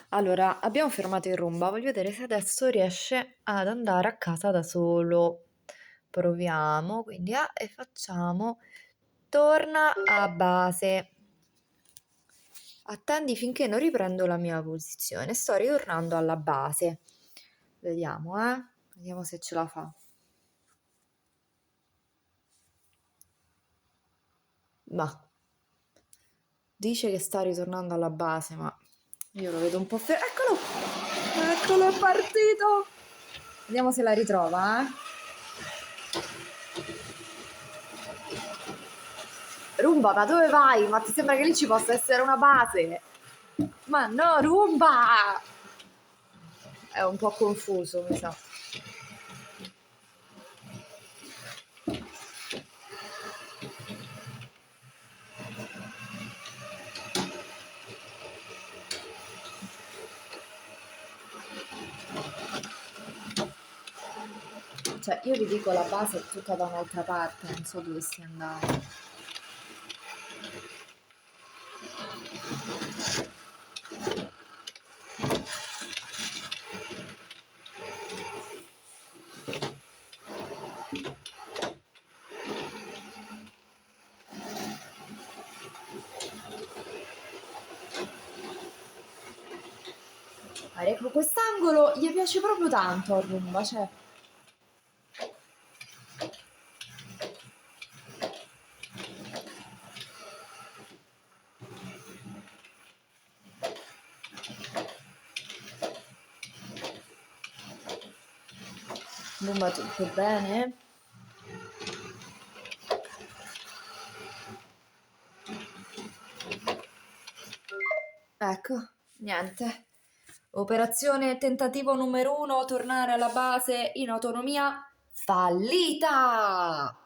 Allora, abbiamo fermato il Roomba, voglio vedere se adesso riesce ad andare a casa da solo. Proviamo, quindi e facciamo torna a base. Attendi finché non riprendo la mia posizione. Sto ritornando alla base. Vediamo, eh. Vediamo se ce la fa. Ma dice che sta ritornando alla base, ma io lo vedo un po' fermo. Eccolo! Eccolo, è partito! Vediamo se la ritrova, eh. Rumba, ma dove vai? Ma ti sembra che lì ci possa essere una base? Ma no, Rumba! È un po' confuso, mi sa. Cioè, io vi dico la base è tutta da un'altra parte, non so dove stia andando. Ecco, quest'angolo gli piace proprio tanto a Rumba, cioè... Rumba tutto bene? Ecco, niente. Operazione tentativo numero 1, tornare alla base in autonomia, fallita!